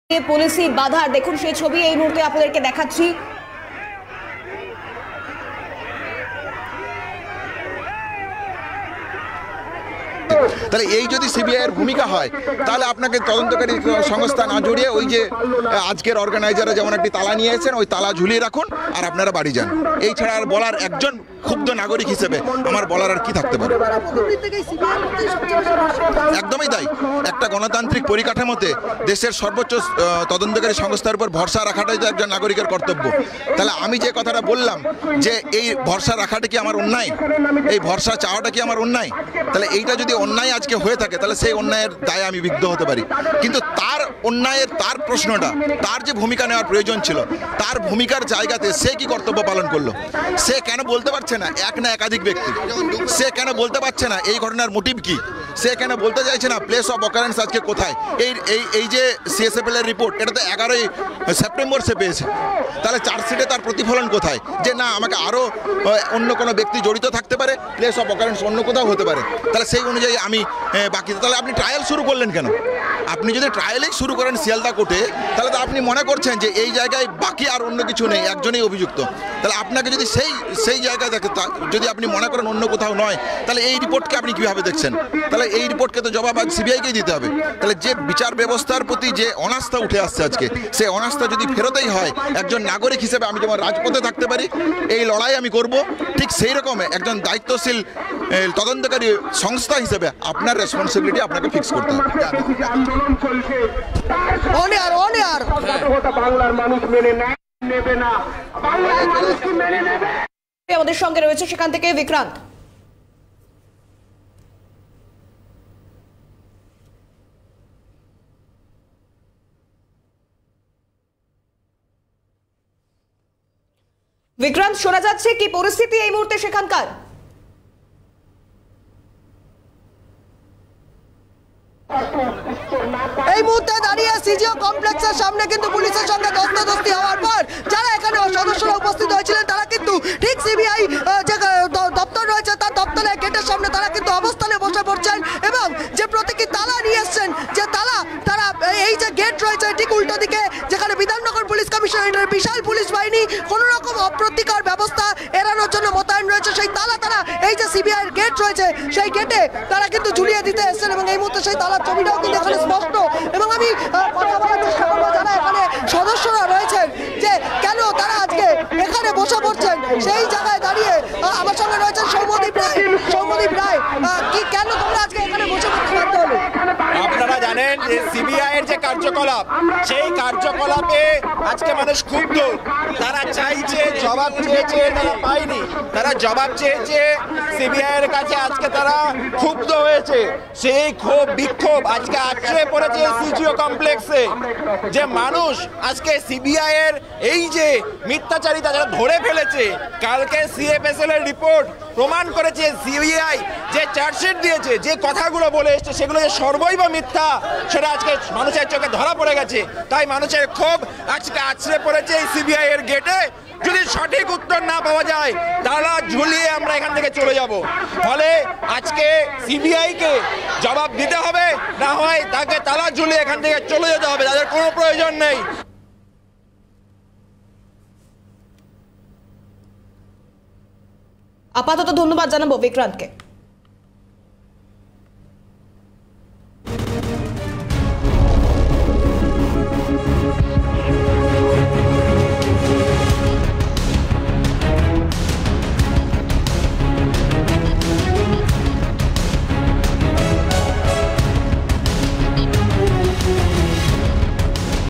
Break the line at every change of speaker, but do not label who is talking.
পুলিশি বাধা দেখুন সেই ছবি এই মুহূর্তে আপনাদেরকে দেখাচ্ছি।
তাহলে এই যদি সিবিআইয়ের ভূমিকা হয় তাহলে আপনাকে তদন্তকারী সংস্থা না জড়িয়ে ওই যে আজকের অর্গানাইজাররা যেমন একটি তালা নিয়ে এসেছেন ওই তালা ঝুলিয়ে রাখুন আর আপনারা বাড়ি যান। এই ছাড়া আর বলার একজন ক্ষুব্ধ নাগরিক হিসেবে আমার বলার আর কি থাকতে পারে? একদমই তাই। একটা গণতান্ত্রিক পরিকাঠামোতে দেশের সর্বোচ্চ তদন্তকারী সংস্থার উপর ভরসা রাখাটাই তো একজন নাগরিকের কর্তব্য। তাহলে আমি যে কথাটা বললাম যে এই ভরসা রাখাটা কি আমার অন্যায়, এই ভরসা চাওয়াটা কি আমার অন্যায়? তাহলে এইটা যদি অন্যায় আজকে হয়ে থাকে তাহলে সেই অন্যায়ের দায়ে আমি বিদ্ধ হতে পারি, কিন্তু তার অন্যায়ের তার প্রশ্নটা তার যে ভূমিকা নেওয়ার প্রয়োজন ছিল তার ভূমিকার জায়গাতে সে কি কর্তব্য পালন করলো? সে কেন বলতে পারছে না এক না একাধিক ব্যক্তি? সে কেন বলতে পারছে না এই ঘটনার মোটিভ কি? সে কেন বলতে চাইছে না প্লেস অফ অকারেন্স আজকে কোথায়? এই যে সিএসএফএল এর রিপোর্ট এটা তো 11ই সেপ্টেম্বর সে পেয়েছে, তাহলে চার্জশিটে তার প্রতিফলন কোথায় যে না আমাকে আরও অন্য কোনো ব্যক্তি জড়িত থাকতে পারে, প্লেস অফ অকারেন্স অন্য কোথাও হতে পারে? তাহলে সেই অনুযায়ী আমি বাকি। তাহলে আপনি ট্রায়াল শুরু করলেন কেন? আপনি যদি ট্রায়ালেই শুরু করেন শিয়ালদা কোর্টে তাহলে তো আপনি মনে করছেন যে এই জায়গায় বাকি আর অন্য কিছু নেই, একজনই অভিযুক্ত। তাহলে আপনাকে যদি সেই জায়গায় দেখে যদি আপনি মনে করেন অন্য কোথাও নয় তাহলে এই রিপোর্টকে আপনি কীভাবে দেখছেন? তাহলে এই রিপোর্টকে তো জবাব আজ সিবিআইকেই দিতে হবে। তাহলে যে বিচার ব্যবস্থার প্রতি যে অনাস্থা উঠে আসছে আজকে, সেই অনাস্থা যদি ফেরতেই হয় একজন নাগরিক হিসেবে আমি যেমন রাজপথে থাকতে পারি এই লড়াই আমি করব, ঠিক সেই রকম একজন দায়িত্বশীল তদন্তকারী সংস্থা হিসেবে আপনার রেসপন্সিবিলিটি আপনাকে ফিক্স করতে হবে।
আমাদের সঙ্গে রয়েছে সেখান থেকে বিক্রান্ত। বিক্রান্ত, শোনা যাচ্ছে কি পরিস্থিতি এই মুহূর্তে সেখানকার?
এই মুহূর্তে দাঁড়িয়ে সিজিও কমপ্লেক্সের সামনে কিন্তু পুলিশের সঙ্গে ধস্তাধস্তি হওয়ার পর যারা এখানে সদস্যরা উপস্থিত হয়েছিলেন তারা কিন্তু ঠিক সিবিআই যে দপ্তর রয়েছে তার দপ্তরের গেটের সামনে তারা কিন্তু অবস্থানে বসে পড়ছেন এবং যে প্রতীকী তালা নিয়ে এসছেন, যে তালা তারা এই যে গেট রয়েছে ঠিক উল্টো দিকে যেখানে বিধাননগর পুলিশ কমিশনারেটের বিশাল পুলিশ বাহিনী কোনো রকম অপ্রতিকার ব্যবস্থা এড়ানোর জন্য মোতায়েন রয়েছে, সেই তালা তারা এই যে সিবিআইয়ের গেট রয়েছে সেই গেটে তারা কিন্তু ঝুলিয়ে দিতে এসছেন এবং এই মুহূর্তে সেই তালার ছবিটাও কিন্তু এখানে স্পষ্ট। এবং আমি কথা বলার চেষ্টা করবো যারা এখানে সদস্যরা রয়েছেন যে কেন তারা আজকে এখানে বসে পড়ছেন সেই জায়গায় দাঁড়িয়ে আমার সঙ্গে রয়েছেন সৌম্যদীপ রায়। সৌম্যদীপ রায়, কি কেন তোমরা আজকে এখানে বসে পড়তে বাধ্য হলে?
আপনারা জানেন যে সিবিআই এর যে কার্যকলাপ সেই কার্যকলাপে আজকে মানুষ ক্ষুব্ধ। তারা চাইছে, জবাব চেয়েছে, তারা পায়নি। তারা জবাব চেয়েছে সিবিআই এর কাছে, আজকে তারা ক্ষুব্ধ হয়েছে। সেই ক্ষোভ বিক্ষোভ আজকে আছড়ে পড়েছে সিজিও কমপ্লেক্সে। যে মানুষ আজকে সিবিআই এর এই যে মিথ্যাচারিতা যারা ধরে ফেলেছে, কালকে সিএফএসএল এর রিপোর্ট প্রমাণ করেছে সিবিআই যে চার্জশিট দিয়েছে, যে কথাগুলো বলে এসছে সেগুলো যে সর্বই বা মিথ্যা সেটা আজকে মানুষের চোখে ধরা পড়ে গেছে। তাই মানুষের ক্ষোভ আজকে আছড়ে পড়েছে এই সিবিআই এর গেটে। যদি সঠিক উত্তর না পাওয়া যায় তালা ঝুলিয়ে আমরা এখান থেকে চলে যাব। ফলে আজকে সিবিআইকে জবাব দিতে হবে, না হয় তাকে তালা ঝুলিয়ে এখান থেকে চলে যেতে হবে, তাদের কোনো প্রয়োজন নেই।
আপাতত ধন্যবাদ জানাবো বিক্রান্তকে।